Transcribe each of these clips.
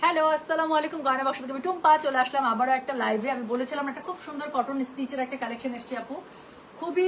Hello, আসসালামু আলাইকুম। গয়না বাক্স থেকে আমি টুম্পা চলে আসলাম আবারও একটা লাইভে। আমি বলেছিলাম একটা খুব সুন্দর কটন স্টিচের একটা কালেকশন এসেছে আপু, খুবই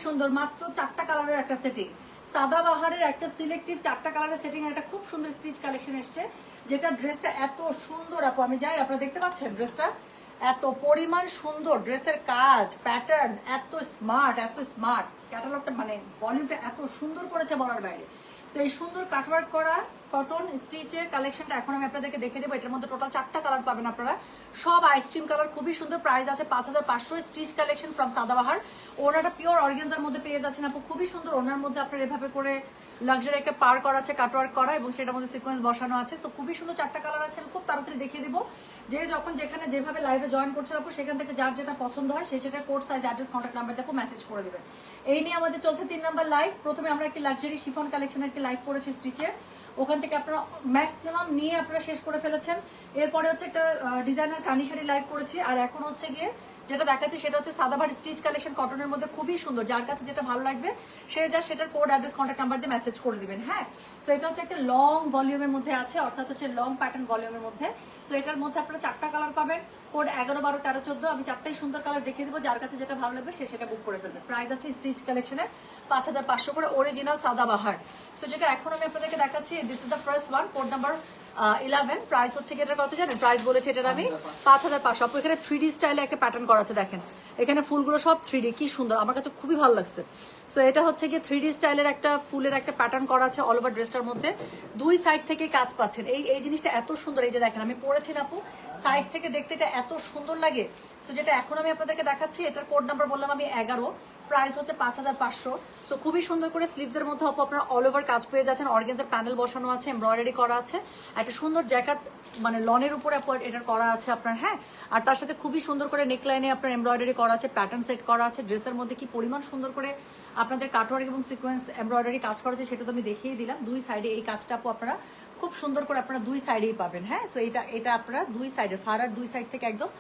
সুন্দর। মাত্র 4টা কালারের একটা সেটিং, সাদা বাহারের একটা সিলেক্টিভ 4টা কালারের সেটিং, একটা খুব সুন্দর স্টিচ কালেকশন এসেছে। যেটা ড্রেসটা এত সুন্দর আপু, আমি যাই আপনারা দেখতে পাচ্ছেন ড্রেসটা এত পরিমাণ সুন্দর, ড্রেসের কাজ প্যাটার্ন এত স্মার্ট ক্যাটালগটা মানে ভলিউমটা এত সুন্দর করেছে বলার বাইরে। তো এই সুন্দর কাটওয়ার্ক করা কটন স্টিচের কালেকশনটা এখন আমি আপনাদেরকে দেখে দেবো। এটার মধ্যে টোটাল 4টা কালার পাবেন আপনারা, সব আইসক্রিম কালার, খুবই সুন্দর। প্রাইস আছে 5500। Stitch collection from Sadabahar. ওনাটা পিওর অর্গানজার মধ্যে পেয়ে যাচ্ছেন আপু, খুবই সুন্দর। ওনার মধ্যে আপনার এভাবে করে লাক্সারি একটা পার করা আছে, কাটওয়ার্ক করা, এবং সেটার মধ্যে সিকোয়েন্স বসানো আছে। তো খুবই সুন্দর 4টা কালার আছে। আমি খুব তাড়াতাড়ি দেখিয়ে দিব, যে যখন যেখানে যেভাবে লাইভে জয়েন করছে আপু, সেখান থেকে যার যেটা পছন্দ হয় সে সেটা code size address contact number দেখো মেসেজ করে দিবেন। এই নিয়ে আমাদের চলছে 3 নাম্বার লাইভ। প্রথমে আমরা একটি লাক্সারি শিফন কালেকশন একটি লাইভ করেছি স্টিচের, ওখান থেকে আপনারা ম্যাক্সিমাম নিয়ে আপনারা শেষ করে ফেলেছেন। এরপরে হচ্ছে একটা ডিজাইনার কানি শাড়ি লাইভ করেছি, আর এখন হচ্ছে গিয়ে যেটা দেখাচ্ছি সেটা হচ্ছে সাদাবাহার স্টিচ কালেকশন কটনের মধ্যে, খুবই সুন্দর। যার কাছে যেটা ভালো লাগবে সে যা সেটার কোড অ্যাড্রেস কন্ট্যাক্ট নাম্বার দিয়ে মেসেজ করে দিবেন। হ্যাঁ, সো এটা হচ্ছে একটা লং ভলিউমের মধ্যে আছে, অর্থাৎ হচ্ছে লং প্যাটার্ন ভলিউমের মধ্যে। সো এটার মধ্যে আপনারা 4টা কালার পাবেন, কোড 11, 12, 13, 14। আমি 4টাই সুন্দর কালার দেখিয়ে দেবো, যার কাছে যেটা ভালো লাগবে সে সেটা বুক করে ফেলবে। প্রাইস আছে স্টিচ কালেকশনের 5500 করে, অরিজিনাল সাদাবাহার। সো যেটা এখন আমি আপনাদেরকে দেখাচ্ছি, this is the first one, code number 11। Price হচ্ছে কি, এটার কত জানেন? প্রাইস বলেছে এটার আমি 5500। আপু এখানে 3D স্টাইলে একটা প্যাটার্ন করা আছে, দেখেন এখানে ফুলগুলো সব 3D, কি সুন্দর, আমার কাছে খুবই ভালো লাগছে। সো এটা হচ্ছে গিয়ে 3D স্টাইলের একটা ফুলের একটা প্যাটার্ন করা আছে অল ওভার ড্রেসটার মধ্যে। দুই সাইড থেকে কাজ পাচ্ছেন, এই জিনিসটা এত সুন্দর। এই যে দেখেন আমি পরেছি না আপু, সাইড থেকে দেখতে এটা এত সুন্দর লাগে। সো যেটা এখন আমি আপনাদেরকে দেখাচ্ছি, এটার কোড নাম্বার বললাম আমি 11, প্রাইস হচ্ছে 5500। সো খুবই সুন্দর করে স্লিভসের মধ্যে আপু আপনারা অল ওভার কাজ পেয়ে যাচ্ছেন। অর্গানজার প্যানেল বসানো আছে, এমব্রয়ডারি করা আছে, একটা সুন্দর জ্যাকেট মানে লনের উপরে আপু এটার করা আছে আপনার। হ্যাঁ, আর তার সাথে খুবই সুন্দর করে নেকলাইনে আপনার এমব্রয়ডারি করা আছে, প্যাটার্ন সেট করা আছে। ড্রেসের মধ্যে কি পরিমাণ সুন্দর করে আপনাদের কাটওয়ার্ক এবং সিকোয়েন্স এমব্রয়ডারি কাজ করা আছে সেটা তো আমি দেখিয়ে দিলাম। দুই সাইডে এই কাজটা আপু আপনারা খুব সুন্দর করে আপনারা দুই সাইডেই পাবেন। হ্যাঁ, সো এটা আপনারা দুই সাইডে, ফাড়ার দুই সাইড থেকে একদম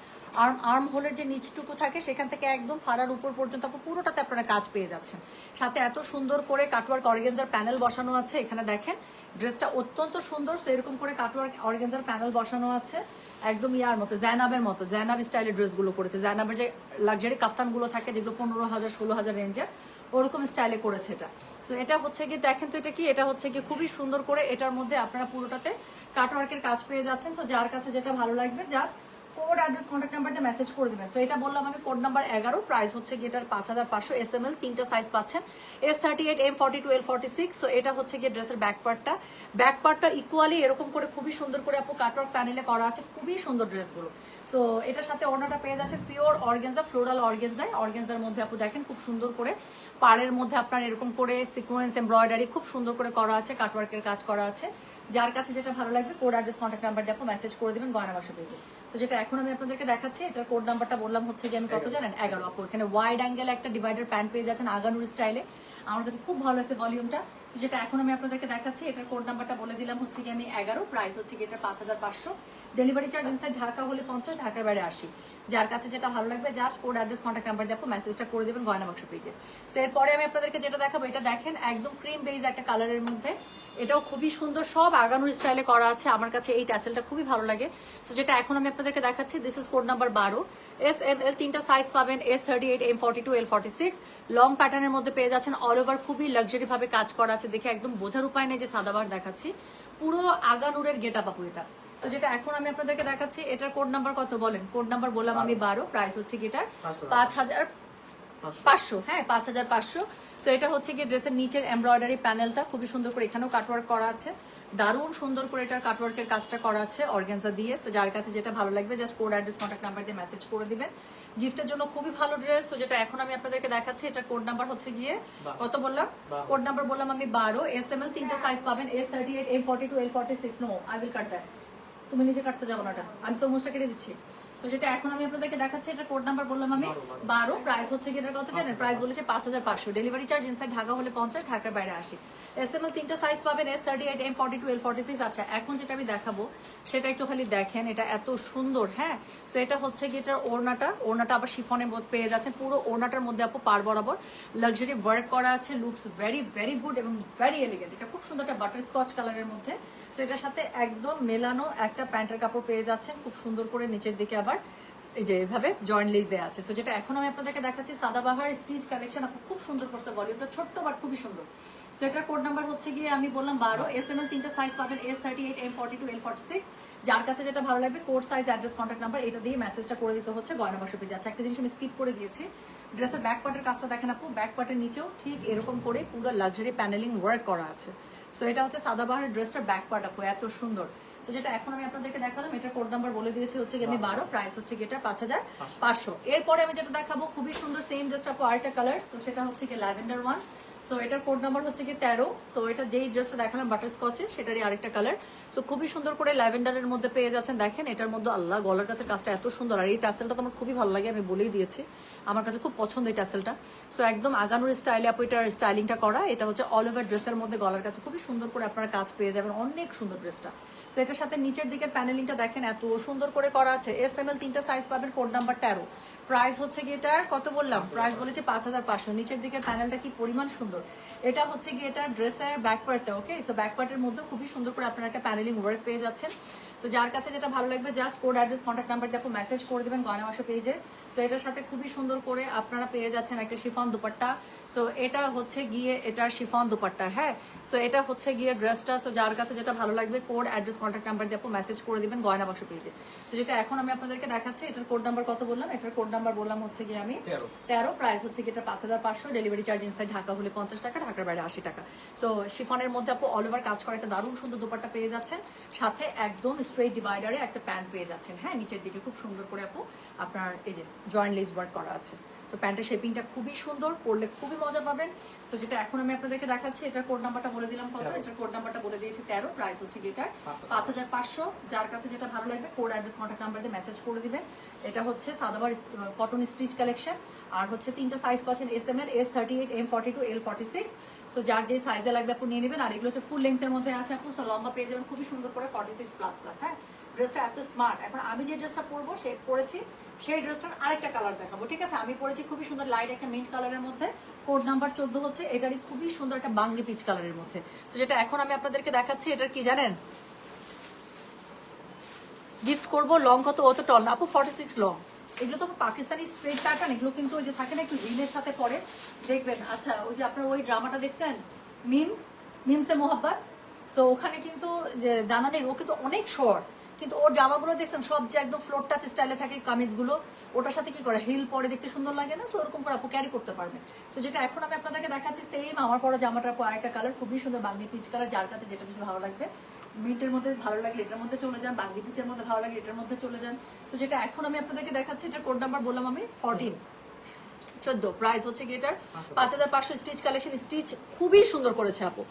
আর্ম হোলের যে নিচটুকু থাকে সেখান থেকে একদম ফাড়ার উপর পর্যন্ত পুরোটাতে আপনারা কাজ পেয়ে যাচ্ছেন। সাথে এত সুন্দর করে কাটওয়ার্ক অর্গানজার প্যানেল বসানো আছে। এখানে দেখেন ড্রেসটা অত্যন্ত সুন্দর। সো এরকম করে কাটওয়ার্ক অর্গানজার প্যানেল বসানো আছে, একদম ইয়ার মতো, জ্যানাবের মতো, জ্যানাব স্টাইলের ড্রেসগুলো করেছে। জ্যানাবের যে লাক্সারি কাফতানগুলো থাকে যেগুলো 15,000 16,000 রেঞ্জের, ওরকম স্টাইলে করেছে এটা। সো এটা হচ্ছে কি, দেখেন তো এটা কি, এটা হচ্ছে কি খুবই সুন্দর করে এটার মধ্যে আপনারা পুরোটাতে কাটওয়ার্কের কাজ পেয়ে যাচ্ছেন। সো যার কাছে যেটা ভালো লাগবে just code address contact number দিয়ে মেসেজ করে দিবেন। সো এটা বললাম আমি কোড নাম্বার 11, প্রাইস হচ্ছে গিয়ে এটার 5500। SML 3টা সাইজ পাচ্ছেন, S38, M42, L46। সো এটা হচ্ছে গিয়ে ড্রেসের ব্যাক পার্টটা ইকুয়ালি এরকম করে খুবই সুন্দর করে আপু কাটওয়ার্ক প্যানেলে করা আছে, খুবই সুন্দর ড্রেসগুলো। সো এটার সাথে ওড়নাটা পেয়ে যাচ্ছে পিওর অর্গানজা, ফ্লোরাল অর্গানজার মধ্যে আপু দেখেন খুব সুন্দর করে পাড়ের মধ্যে আপনার এরকম করে সিকোয়েন্স এমব্রয়ডারি খুব সুন্দর করে করা আছে, কাটওয়ার্কের কাজ করা আছে। যার কাছে যেটা ভালো লাগবে কোড অ্যাড্রেস কন্ট্যাক্ট নাম্বার দিয়ে আপু মেসেজ করে দিবেন গয়না বাক্স পেজে। তো যেটা এখন আমি আপনাদেরকে দেখাচ্ছি, এটার কোড নাম্বারটা বললাম হচ্ছে যে আমি কত জানেন? 11 আপু। এখানে ওয়াইড অ্যাঙ্গেল একটা ডিভাইডার প্যান্ট পেয়ে যাচ্ছেন আগানুর স্টাইলে, আমার কাছে খুব ভালো লাগছে ভলিউমটা। তো যেটা এখন আমি আপনাদেরকে দেখাচ্ছি, এটার কোড নাম্বারটা বলে দিলাম হচ্ছে কি আমি 11, প্রাইস হচ্ছে কি এটার 5500। ডেলিভারি চার্জ ইনসাইড ঢাকা হলে 50, ঢাকার বাইরে 80। যার কাছে যেটা ভালো লাগবে just code address contact number দিয়ে আপু মেসেজটা করে দেবেন গয়না বাক্স পেজে। তো এরপরে আমি আপনাদেরকে যেটা দেখাবো, এটা দেখেন একদম ক্রিম বেজ একটা কালারের মধ্যে, এটাও খুবই সুন্দর, সব আগানুর স্টাইলে করা আছে। আমার কাছে এই ট্যাসেলটা খুবই ভালো লাগে। সো যেটা এখন আমি আপনাদেরকে দেখাচ্ছি, this is code number 12, SML 3টা সাইজ পাবেন, S38, M42, L46। লং প্যাটার্নের মধ্যে পেয়ে যাচ্ছেন, অল ওভার খুবই লাক্সারি ভাবে কাজ করা আছে। দেখে একদম বোঝার উপায় নেই যে সাদাবার দেখাচ্ছি, পুরো আগানুরের গেটআপ আপু এটা। তো যেটা এখন আমি আপনাদেরকে দেখাচ্ছি, এটার কোড নাম্বার কত বলেন? কোড নাম্বার বললাম আমি 12, প্রাইস হচ্ছে কি এটার 5500। হ্যাঁ, 5500। সো এটা হচ্ছে কি ড্রেসের নিচের এমব্রয়ডারি প্যানেলটা খুবই সুন্দর করে এখানেও কাটওয়ার্ক করা আছে, দারুণ সুন্দর করে এটার কাটওয়ার্কের কাজটা করা আছে অর্গানজা দিয়ে। সো যার কাছে যেটা ভালো লাগবে just code address contact number দিয়ে মেসেজ করে দিবেন। গিফটের জন্য খুবই ভালো ড্রেস। তো যেটা এখন আমি আপনাদেরকে দেখাচ্ছি, এটার কোড নাম্বার হচ্ছে গিয়ে কত বললাম? কোড নাম্বার বললাম আমি 12, SML 3টা সাইজ পাবেন, S38, M42, L46। No, I will cut that, তুমি নিজে কাটতে যাবো না, আমি তরমুজটা কেটে দিচ্ছি। তো যেটা এখন আমি আপনাদেরকে দেখাচ্ছি, এটা কোড নাম্বার বললাম আমি 12, প্রাইস হচ্ছে কি এটার কত জানেন? প্রাইস বলেছে 5500, ডেলিভারি চার্জ ইনসাইড ঢাকা হলে 50, ঢাকার বাইরে 80। এসএমএল 3টা সাইজ পাবেন, S38, M42, L46। আচ্ছা এখন যেটা আমি দেখাবো সেটা একটু খালি দেখেন, এটা এত সুন্দর। হ্যাঁ, সো এটা হচ্ছে কি এটার ওড়নাটা আবার শিফনের মধ্যে পেয়ে যাচ্ছেন, পুরো ওড়নাটার মধ্যে আপু পার বরাবর লাক্সারি ওয়ার্ক করা আছে, লুকস ভেরি ভেরি গুড এবং ভেরি এলিগেন্ট। এটা খুব সুন্দর একটা বাটার স্কচ কালারের মধ্যে। সো এটার সাথে একদম মেলানো একটা প্যান্টের কাপড় পেয়ে যাচ্ছেন, খুব সুন্দর করে নিচের দিকে আবার এই যে এভাবে জয়েন্ট লেস দেওয়া আছে। সো যেটা এখন আমি আপনাদেরকে দেখাচ্ছি সাদাবাহার স্টিচ কালেকশন, আপু খুব সুন্দর করছে, ভলিউমটা ছোট্ট বাট খুবই সুন্দর। সো এটার কোড নাম্বার হচ্ছে গিয়ে আমি বললাম 12, এসএমএল 3টা সাইজ পাবেন, S38, M42, L46। যার কাছে যেটা ভালো লাগবে code size address contact number এটা দিয়ে মেসেজটা করে দিতে হচ্ছে গয়না বাক্স পেজে। আচ্ছা একটা জিনিস আমি স্কিপ করে দিয়েছি, ড্রেসের ব্যাক পার্টের কাজটা দেখেন আপু, ব্যাক পার্টের নিচেও ঠিক এরকম করে পুরো লাক্সারি প্যানেলিং ওয়ার্ক করা আছে। সো এটা হচ্ছে সাদাবাহার ড্রেসটার ব্যাক পার্ট আপু, এত সুন্দর। তো যেটা এখন আমি আপনাদেরকে দেখালাম এটার কোড নাম্বার বলে দিয়েছি হচ্ছে কি আমি 12, প্রাইস হচ্ছে কি এটা 5500। এরপরে আমি যেটা দেখাবো খুবই সুন্দর সেম ড্রেসটা আপু আরেকটা কালার, তো সেটা হচ্ছে কি ল্যাভেন্ডার 1। সো এটার কোড নাম্বার হচ্ছে কি 13। সো এটা যেই ড্রেসটা দেখালাম বাটার স্কচে সেটারই আরেকটা কালার। সো খুবই সুন্দর করে ল্যাভেন্ডারের মধ্যে পেয়ে যাচ্ছেন। দেখেন এটার মধ্যে আল্লাহ গলার কাছে কাজটা এত সুন্দর, আর এই টাসেলটা তো আমার খুবই ভালো লাগে, আমি বলেই দিয়েছি আমার কাছে খুব পছন্দ এই টাসেলটা। সো একদম আগানোর স্টাইলে আপু এটার স্টাইলিংটা করা, এটা হচ্ছে অল ওভার ড্রেসের মধ্যে গলার কাছে খুবই সুন্দর করে আপনারা কাজ পেয়ে যাবেন, অনেক সুন্দর ড্রেসটা। সো এটার সাথে নিচের দিকের প্যানেলিংটা দেখেন এত সুন্দর করে করা আছে। এসএমএল 3টা সাইজ পাবেন, কোড নাম্বার 13, প্রাইস হচ্ছে কি এটার কত বললাম? প্রাইস বলেছে 5500। নিচের দিকের প্যানেলটা কি পরিমাণ সুন্দর। এটা হচ্ছে কি এটা ড্রেসের ব্যাক পার্টটা। ওকে, সো ব্যাক পার্টের মধ্যে খুবই সুন্দর করে আপনারা একটা প্যানেলিং ওয়ার্ক পেয়ে যাচ্ছেন। সো যার কাছে যেটা ভালো লাগবে just code address contact number দিয়ে আপনি মেসেজ করে দেবেন গয়না বাক্স পেজে। সো এটার সাথে খুবই সুন্দর করে আপনারা পেয়ে যাচ্ছেন একটা শিফন দুপাট্টা। সো এটা হচ্ছে গিয়ে এটার শিফন দুপাট্টা। হ্যাঁ, সো এটা হচ্ছে গিয়ে ড্রেসটা। সো যার কাছে যেটা ভালো লাগবে কোড অ্যাড্রেস কন্ট্যাক্ট নাম্বার দিয়ে আপনি মেসেজ করে দিবেন গয়না বাক্স পেজে। সো যেটা এখন আমি আপনাদেরকে দেখাচ্ছি এটার কোড নাম্বার কত বললাম? এটার কোড নাম্বার বললাম হচ্ছে গিয়ে আমি 13, প্রাইস হচ্ছে কি এটা 5500, ডেলিভারি চার্জ ইনসাইড ঢাকা হলে 50 টাকা, ঢাকার বাইরে 80 টাকা। সো শিফনের মধ্যে আপু অল ওভার কাজ করা একটা দারুণ সুন্দর দুপাট্টা পেয়ে যাচ্ছেন, সাথে একদম স্ট্রেট ডিভাইডারে একটা প্যান্ট পেয়ে যাচ্ছেন। হ্যাঁ, নিচের দিকে খুব সুন্দর করে আপু আপনার এই যে জয়েন্ট লেস ওয়ার্ক করা আছে। তো প্যান্টের শেপিংটা খুবই সুন্দর, পরলে খুবই মজা পাবেন। সো যেটা এখন আমি আপনাদেরকে দেখাচ্ছি এটার কোড নাম্বারটা বলে দিলাম কত? এটার কোড নাম্বারটা বলে দিয়েছি 13, প্রাইস হচ্ছে এটার 5500। যার কাছে যেটা ভালো লাগবে কোড অ্যাড্রেস কন্ট্যাক্ট নাম্বার দিয়ে মেসেজ করে দিবেন। এটা হচ্ছে সাদাবার কটন স্টিচ কালেকশন, আর হচ্ছে 3টা সাইজ পাচ্ছেন, SML, S38, M42, L46। So যার যে সাইজে লাগবে আপনি নিয়ে নেবেন। আর এগুলো হচ্ছে ফুল লেন্থের মধ্যে আছে আপু, সো লম্বা পেয়ে যাবেন খুবই সুন্দর করে 46++। হ্যাঁ, ড্রেসটা এত স্মার্ট। এখন আমি যে ড্রেসটা পরবো পরেছি সেই ড্রেসটার আরেকটা কালার দেখাবো, ঠিক আছে? আমি পরেছি খুবই সুন্দর লাইট একটা মিন্ট কালারের মধ্যে, কোড নাম্বার 14 হচ্ছে, এটারই খুবই সুন্দর একটা বাঙ্গি পিচ কালারের মধ্যে। তো যেটা এখন আমি আপনাদেরকে দেখাচ্ছি এটার কি জানেন? গিফট করবো লং কত? অত টল না আপু, 46 লং। এগুলো তো পাকিস্তানি স্ট্রেট প্যাটার্ন, এগুলো কিন্তু ওই যে থাকে না একটু রিলের সাথে পরে দেখবেন। আচ্ছা ওই যে আপনার ওই ড্রামাটা দেখছেন মিমসে মোহাব্বত, সো ওখানে কিন্তু যে দানানের ও কিন্তু অনেক শর্ট, কিন্তু ওর জামাগুলো দেখছেন সব যে একদম ফ্লোর টাচ স্টাইলে থাকে কামিজগুলো, ওটার সাথে কি করে হিল পরে দেখতে সুন্দর লাগে না? সো ওরকম করে আপু ক্যারি করতে পারবেন। সো যেটা এখন আমি আপনাদেরকে দেখাচ্ছি সেম আমার পরা জামাটার পর আরেকটা কালার খুবই সুন্দর বাঙ্গি পিচ কালার। যার কাছে যেটা বেশি ভালো লাগবে, মিন্টের মধ্যে ভালো লাগলে এটার মধ্যে চলে যান, বাঙ্গি পিচের মধ্যে ভালো লাগলে এটার মধ্যে চলে যান। সো যেটা এখন আমি আপনাদেরকে দেখাচ্ছি এটার কোড নাম্বার বললাম আমি 14, প্রাইস হচ্ছে কি এটার 5500। স্টিচ কালেকশন, স্টিচ খুবই সুন্দর করেছে আপু,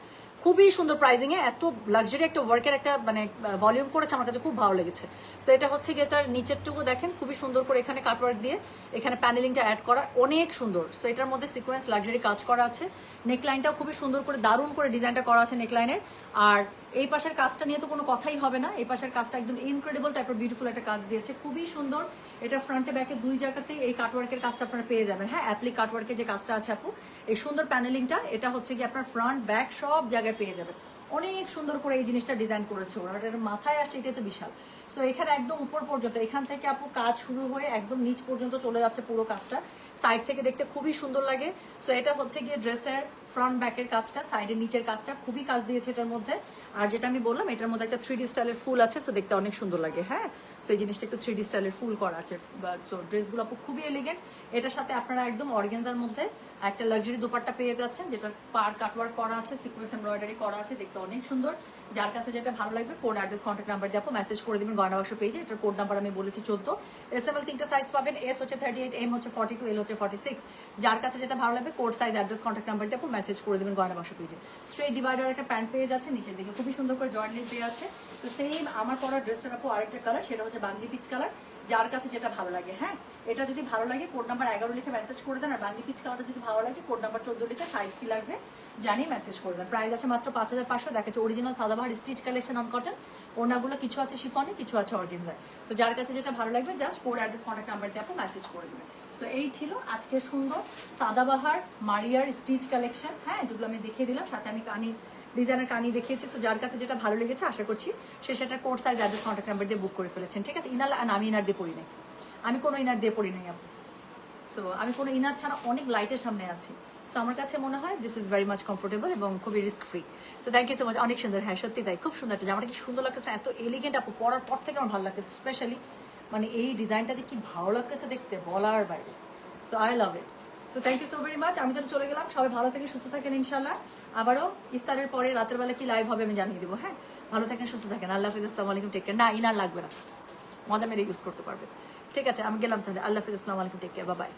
খুবই সুন্দর প্রাইজিং এ, এত লাক্সারি একটা ওয়ার্কের একটা মানে ভলিউম করেছে, আমার কাছে খুব ভালো লেগেছে। সো এটা হচ্ছে কি এটার নিচেরটুকু দেখেন খুবই সুন্দর করে এখানে কাটওয়ার্ক দিয়ে এখানে প্যানেলিংটা অ্যাড করা, অনেক সুন্দর। সো এটার মধ্যে সিকোয়েন্স লাক্সারি কাজ করা আছে, নেকলাইনটাও খুবই সুন্দর করে দারুণ করে ডিজাইনটা করা আছে নেকলাইনের। আর এই পাশের কাজটা নিয়ে তো কোনো কথাই হবে না, এই পাশের কাজটা একদম ইনক্রেডিবল টাইপের বিউটিফুল একটা কাজ দিয়েছে, খুবই সুন্দর। এটা ফ্রন্টে ব্যাকে দুই জায়গাতেই এই কাটওয়ার্কের কাজটা আপনারা পেয়ে যাবেন। হ্যাঁ, অ্যাপ্লিক কাটওয়ার্কের যে কাজটা আছে আপু, এই সুন্দর প্যানেলিংটা এটা হচ্ছে কি আপনার ফ্রন্ট ব্যাক সব জায়গায় পেয়ে যাবেন। অনেক সুন্দর করে এই জিনিসটা ডিজাইন করেছে ওরা, এটা মাথায় আসছে, এটা তো বিশাল। সো এখানে একদম উপর পর্যন্ত, এখান থেকে আপু কাজ শুরু হয়ে একদম নিচ পর্যন্ত চলে যাচ্ছে পুরো কাজটা, সাইড থেকে দেখতে খুবই সুন্দর লাগে। সো এটা হচ্ছে গিয়ে ড্রেসের ফ্রন্ট ব্যাকের কাজটা, সাইডের নিচের কাজটা খুবই কাজ দিয়েছে এটার মধ্যে। আর যেটা আমি বললাম এটার মধ্যে একটা 3D স্টাইলের ফুল আছে, সো দেখতে অনেক সুন্দর লাগে। হ্যাঁ, সো এই জিনিসটা একটু 3D স্টাইলের ফুল করা আছে। সো ড্রেসগুলো আপু খুবই এলিগেন্ট। এটার সাথে আপনারা একদম অর্গানজার মধ্যে একটা লাক্সারি দোপাট্টা পেয়ে যাচ্ছেন, যেটা পার কাটওয়ার্ক করা আছে, সিকোয়েন্স এমব্রয়ডারি করা আছে, দেখতে অনেক সুন্দর। যার কাছে যেটা ভালো লাগবে কোড অ্যাড্রেস কন্ট্যাক্ট নাম্বার দিয়ে আপু মেসেজ করে দিবেন গয়না বাক্স পেজে। এটার কোড নাম্বার আমি বলেছি 14, এসএমএল 3টা সাইজ পাবেন, S হচ্ছে 38, M হচ্ছে 42, L হচ্ছে 46। যার কাছে যেটা ভালো লাগবে code size address contact number দিয়ে আপু মেসেজ করে দিবেন গয়না বাক্স পেজে। স্ট্রেট ডিভাইডার একটা প্যান্ট পেয়ে যাচ্ছে, নিচের দিকে খুবই সুন্দর করে জয়েন্ট লেস দেওয়া আছে। তো সেম আমার পরা ড্রেসটার আপু আরেকটা কালার, সেটা হচ্ছে বাঙ্গি পিচ কালার। যার কাছে যেটা ভালো লাগে। হ্যাঁ, এটা যদি ভালো লাগে কোড নাম্বার 11 লিখে মেসেজ করে দেন। আর বান্দি পিচ কালারটা যদি ভালো লাগে কোড নাম্বার 14 লিখে সাইজ কি লাগবে জানিয়ে মেসেজ করে দেন। প্রাইস আছে মাত্র 5500। দেখাচ্ছে original Sadabahar stitch collection on cotton. ওনাগুলো কিছু আছে শিফনে, কিছু আছে অর্গানজায়। তো যার কাছে যেটা ভালো লাগবে just code address contact number দিয়ে আপনি মেসেজ করে দেবেন। সো এই ছিল আজকের সুন্দর সাদাবাহার মারিয়ার স্টিচ কালেকশন। হ্যাঁ, যেগুলো আমি দেখিয়ে দিলাম, সাথে আমি কানি ডিজাইনের কানি দেখিয়েছি। তো যার কাছে যেটা ভালো লেগেছে আশা করছি সে সেটা code size address contact number দিয়ে বুক করে ফেলেছেন। ঠিক আছে, ইনার আমি ইনার দিয়ে পড়ি নাই, আমি কোনো ইনার দিয়ে পড়ি নাই আপু। সো আমি কোনো ইনার ছাড়া অনেক লাইটের সামনে আছি। সো আমার কাছে মনে হয় this is very much comfortable এবং খুবই risk free. So thank you so much. অনেক সুন্দর, হ্যাঁ সত্যি তাই, খুব সুন্দর একটা জামাটা, কি সুন্দর লাগতেছে, এত এলিগেন্ট আপু। পরার পর থেকে আমার ভালো লাগতেছে, স্পেশালি মানে এই ডিজাইনটা যে কি ভালো লাগতেছে দেখতে, বলার বাইরে। So I love it. So thank you so very much. আমি তো চলে গেলাম, সবাই ভালো থেকে সুস্থ থাকেন ইনশাল্লাহ। আবারও ইফতারের পরে রাতের বেলা কি লাইভ হবে আমি জানিয়ে দেবো। হ্যাঁ, ভালো থাকেন, সুস্থ থাকেন, আল্লাহ হাফিজ, আসসালামু আলাইকুম, টেক কেয়ার। না, ইনার লাগবে না, মজা মেরে ইউজ করতে পারবে। ঠিক আছে, আমি গেলাম তাহলে, আল্লাহ হাফিজ, আসসালামু আলাইকুম, টেক কেয়ার, বাই বাই।